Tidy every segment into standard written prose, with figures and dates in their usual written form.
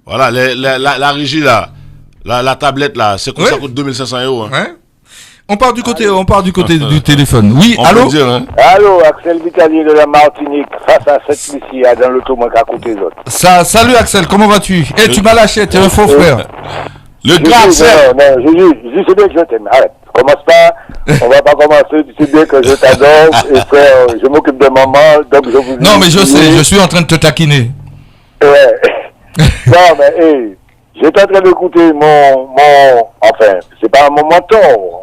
Voilà, la régie là, la tablette là, c'est comme ça coûte 2500 €. Hein. Ouais. On part du côté du téléphone. Oui, On allô? peut dire, hein. Allô, Axel Vitalier de la Martinique, face à cette ici, dans l'automanque à côté des autres. Salut Axel, comment vas-tu? Tu m'as lâché, t'es un faux frère. Le grand Axel. Non, je sais bien que je t'aime. Arrête, commence pas. On va pas commencer. Tu sais bien que je t'adore. Et frère, je m'occupe de maman, donc je vous dis. Non, mais je sais, je suis en train de te taquiner. Ouais. Non, mais hey, j'étais en train d'écouter enfin, c'est pas un menton,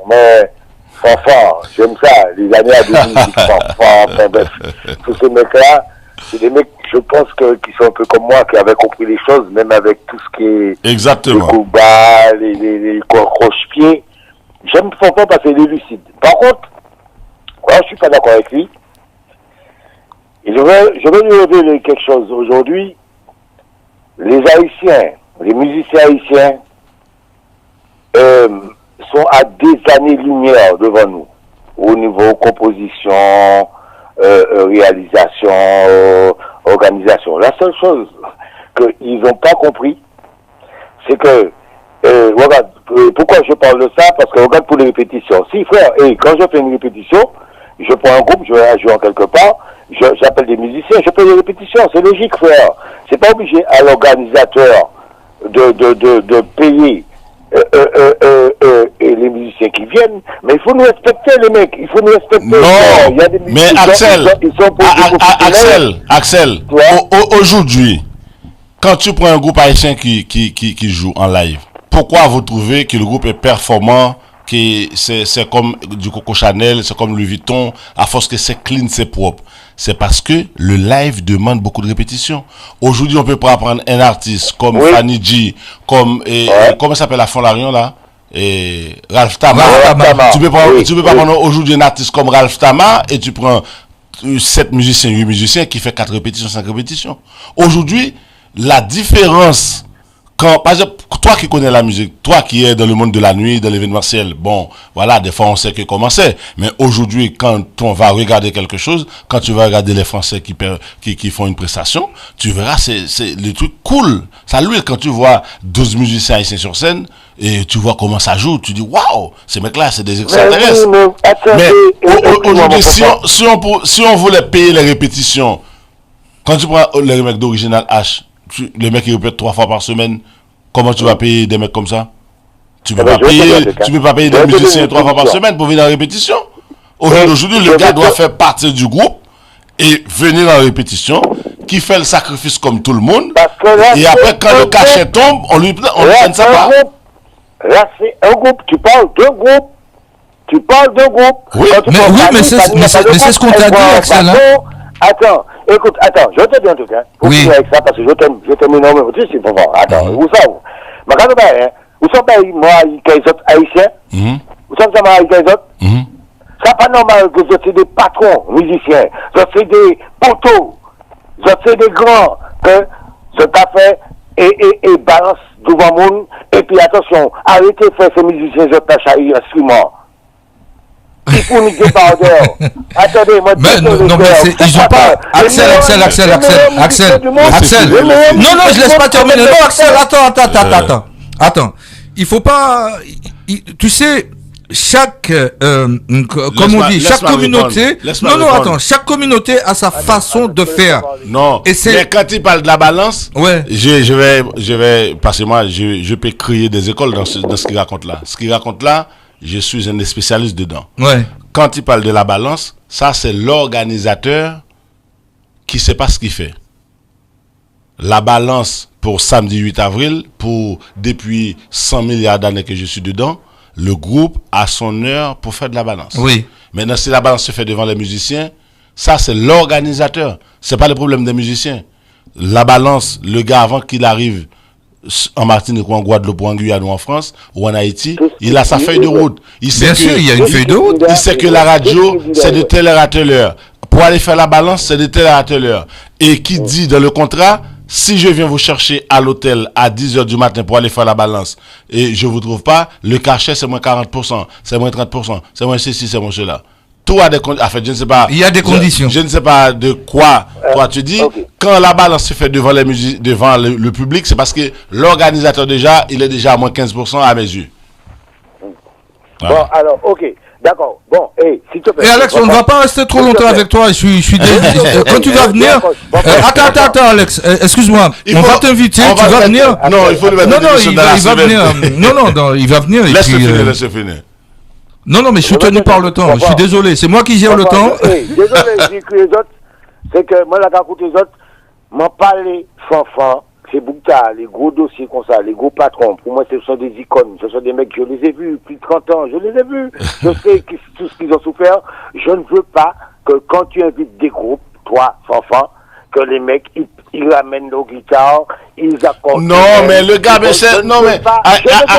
mais fanfare, j'aime ça, les années à 2018, fanfare, enfin bref, tous ces mecs-là, c'est des mecs, je pense, qui sont un peu comme moi, qui avaient compris les choses, même avec tout ce qui est... Exactement. Les coups bas, les croche-pieds. J'aime fanfare parce qu'il est lucide. Par contre, moi, je suis pas d'accord avec lui. Et je vais lui révéler quelque chose. Aujourd'hui, les Haïtiens, les musiciens haïtiens sont à des années-lumière devant nous, au niveau composition, réalisation, organisation. La seule chose qu'ils n'ont pas compris, c'est que, regarde, pourquoi je parle de ça? Parce que regarde pour les répétitions. Si frère, quand je fais une répétition, je prends un groupe, je vais jouer en quelque part, j'appelle des musiciens, je fais des répétitions, c'est logique frère. C'est pas obligé à l'organisateur de payer et les musiciens qui viennent, mais il faut nous respecter les mecs, il faut nous respecter. Non, il y a des mais Axel, Axel, aujourd'hui, quand tu prends un groupe haïtien qui joue en live, pourquoi vous trouvez que le groupe est performant, que c'est comme du Coco Chanel, c'est comme Louis Vuitton, à force que c'est clean, c'est propre? C'est parce que le live demande beaucoup de répétitions. Aujourd'hui, on peut pas prendre un artiste comme Fanny G, comme comment s'appelle la Fond-Larion là, et Ralph Tama. Tu peux pas prendre aujourd'hui un artiste comme Ralph Tama et tu prends 7 musiciens, 8 musiciens qui fait 4 répétitions, 5 répétitions. Aujourd'hui, la différence, par exemple, toi qui connais la musique, toi qui es dans le monde de la nuit, dans l'événementiel, bon, voilà, des fois on sait que comment c'est, mais aujourd'hui, quand on va regarder quelque chose, quand tu vas regarder les Français qui font une prestation, tu verras, c'est le truc cool. Ça lui, quand tu vois 12 musiciens ici sur scène, et tu vois comment ça joue, tu dis, waouh, ces mecs-là, c'est des extraterrestres. Mais aujourd'hui, si on voulait payer les répétitions, quand tu prends les mecs d'Original H, les mecs qui répètent 3 fois par semaine, comment tu vas payer des mecs comme ça? Tu peux pas payer des musiciens 3 fois par semaine pour venir en répétition. Aujourd'hui, le gars doit faire partie du groupe et venir en répétition, qui fait le sacrifice comme tout le monde. Et après, quand le cachet tombe, on lui prenne sa part. Là, c'est un groupe. Tu parles d'un groupe. Oui, mais c'est ce qu'on t'a dit, Axel. Attends, écoute, je te dis un truc, hein. Oui. Avec ça, parce que je t'aime énormément. Tu sais, c'est bon. Attends, où ça, vous? Mais quand vous savez, moi, les autres haïtiens, vous savez, ça m'a avec les autres? C'est pas normal que vous êtes des patrons musiciens, vous êtes des poteaux, vous êtes des grands, que vous êtes fait et balance devant le monde, et puis attention, arrêtez de faire ces musiciens, je tâche à instrument. Il faut nous dire pardon. Attendez, moi, non, mais ils ont pas. Axel. Non, je laisse pas terminer. Non, Axel, attends. Il faut pas. Tu sais, chaque communauté. Chaque communauté a sa façon de faire. Non. Mais quand il parle de la balance, je vais parce que moi, je peux créer des écoles dans ce qu'il raconte là. Ce qu'il raconte là, je suis un spécialiste dedans. Ouais. Quand il parle de la balance, ça c'est l'organisateur qui sait pas ce qu'il fait. La balance pour samedi 8 avril, depuis 100 milliards d'années que je suis dedans, le groupe a son heure pour faire de la balance. Oui. Maintenant, si la balance se fait devant les musiciens, ça c'est l'organisateur. C'est pas le problème des musiciens. La balance, le gars avant qu'il arrive en Martinique ou en Guadeloupe ou en Guyane ou en France ou en Haïti, il a sa feuille de route. Il sait il y a une feuille de route. Il sait que la radio, c'est de telle heure à telle heure. Pour aller faire la balance, c'est de telle heure à telle heure. Et qui dit dans le contrat, si je viens vous chercher à l'hôtel à 10h du matin pour aller faire la balance et je vous trouve pas, le cachet c'est moins 40%, c'est moins 30%, c'est moins ceci, c'est moins cela. Tout a des conditions. En fait, je ne sais pas. Il y a des conditions. Je ne sais pas de quoi toi tu dis. Okay. Quand la balance se fait devant le public, c'est parce que l'organisateur déjà, il est déjà à moins 15% à mes yeux. Bon, alors, ok. D'accord. Bon, s'il te plaît. Et Alex, on ne va pas rester trop longtemps avec toi. Je suis désolé. Quand tu vas venir. Attends, Alex. Excuse-moi. On va t'inviter. Tu vas venir. Non, il faut le mettre. Non, il va venir. Non, il va venir. Laisse-le finir. Non, mais je suis tenu par le temps. Je suis désolé. C'est moi qui gère le temps. Désolé, je dis que les autres, c'est que moi, la écoute les autres, m'en parler fanfan, c'est Boukta, les gros dossiers comme ça, les gros patrons. Pour moi, ce sont des icônes. Ce sont des mecs, je les ai vus plus de 30 ans. Je les ai vus. Je sais tout ce qu'ils ont souffert. Je ne veux pas que quand tu invites des groupes, toi, fanfan, que les mecs, ils ramènent nos guitares, ils accordent. Non, mais le gars,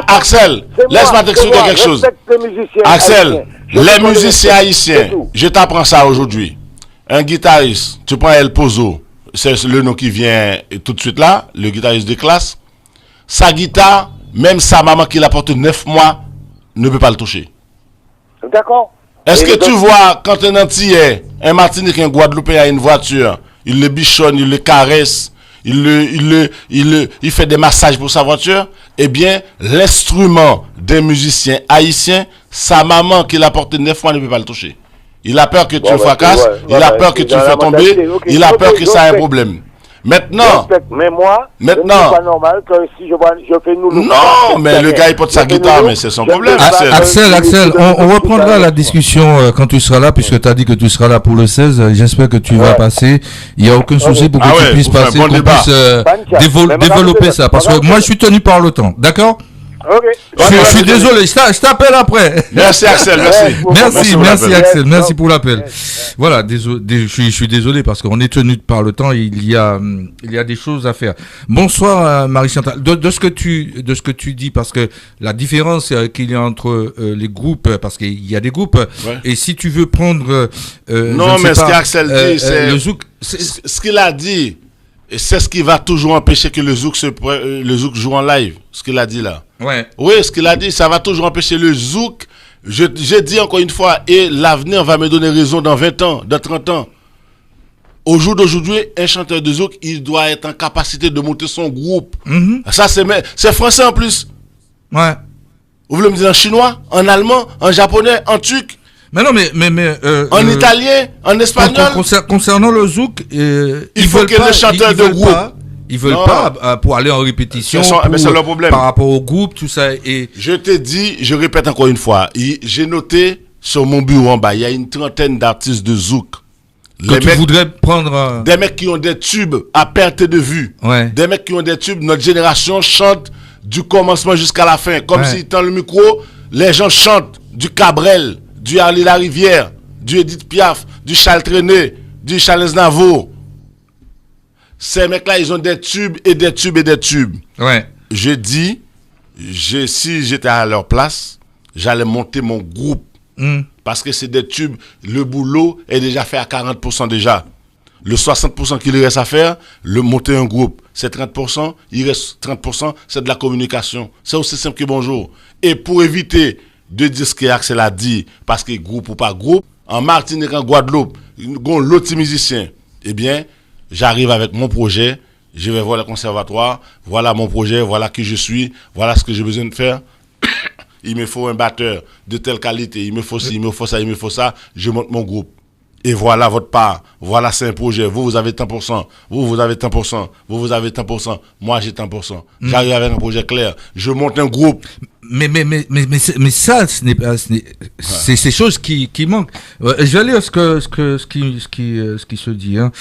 Axel, laisse-moi t'expliquer quelque chose. Axel, les musiciens haïtiens, je t'apprends ça aujourd'hui. Un guitariste, tu prends El Pozo, c'est le nom qui vient tout de suite là, le guitariste de classe. Sa guitare, même sa maman qui l'a porté 9 mois, ne peut pas le toucher. D'accord. Est-ce que tu vois, quand un Antillais, un Martinique, un Guadeloupéen a une voiture, il le bichonne, il le caresse, il fait des massages pour sa voiture, eh bien, l'instrument des musiciens haïtiens, sa maman qui l'a porté 9 mois ne peut pas le toucher. Il a peur que tu le fracasses, il a peur que tu le fasses tomber, il a peur que ça ait un problème. Maintenant, mais moi, c'est pas normal que si je fais nous. Non, mais le gars il porte sa guitare, mais c'est son problème. Axel, on reprendra la discussion quand tu seras là, puisque tu as dit que tu seras là pour le 16. J'espère que tu vas passer. Il n'y a aucun souci pour que tu puisses passer, qu'on puisse développer ça. Parce que moi, je suis tenu par le temps. D'accord? Ok. Je suis désolé, je t'appelle après. Merci Axel, merci Axel, merci pour l'appel. Voilà, désolé, je suis désolé parce qu'on est tenu par le temps, il y a des choses à faire. Bonsoir Marie-Chantal. De ce que tu dis, parce que la différence qu'il y a entre les groupes, parce qu'il y a des groupes, et si tu veux prendre non, mais ce qu'Axel dit, c'est le zouk, ce qu'il a dit. Et c'est ce qui va toujours empêcher que le zouk joue en live. Ce qu'il a dit là. Ouais. Oui, ce qu'il a dit, ça va toujours empêcher le zouk. J'ai dit encore une fois, et l'avenir va me donner raison dans 20 ans, dans 30 ans. Au jour d'aujourd'hui, un chanteur de zouk, il doit être en capacité de monter son groupe. Ça, c'est français en plus. Ouais. Vous voulez me dire en chinois, en allemand, en japonais, en turc? Mais non, en italien, en espagnol. Concernant le zouk, il faut que le chanteur de groupe. Ils veulent pas pour aller en répétition. Mais c'est leur problème. Par rapport au groupe, tout ça. Et je te dis, je répète encore une fois, j'ai noté sur mon bureau en bas, il y a une trentaine d'artistes de zouk. Tu voudrais prendre des mecs qui ont des tubes à perte de vue. Ouais. Des mecs qui ont des tubes. Notre génération chante du commencement jusqu'à la fin. Comme si dans le micro, les gens chantent du Cabrel, du Harley la Rivière, du Edith Piaf, du Charles Trenet, du Charles Aznavour. Ces mecs-là, ils ont des tubes et des tubes et des tubes. Ouais. Je dis, si j'étais à leur place, j'allais monter mon groupe. Parce que c'est des tubes. Le boulot est déjà fait à 40% déjà. Le 60% qu'il reste à faire, le monter un groupe, c'est 30%. Il reste 30%, c'est de la communication. C'est aussi simple que bonjour. Et pour éviter de dire ce qu'Axel a dit, parce que groupe ou pas groupe, en Martinique, en Guadeloupe, l'autre musicien, eh bien, j'arrive avec mon projet, je vais voir le conservatoire, voilà mon projet, voilà qui je suis, voilà ce que j'ai besoin de faire. Il me faut un batteur de telle qualité, il me faut ci, il me faut ça, il me faut ça, je monte mon groupe. Et voilà votre part, voilà c'est un projet, vous avez tant pour cent, vous avez tant pour cent, vous avez tant pour cent, moi j'ai tant pour cent. J'arrive avec un projet clair, je monte un groupe. Mais ça, ce n'est pas, c'est ces choses qui manquent. Je vais lire ce qui se dit, hein.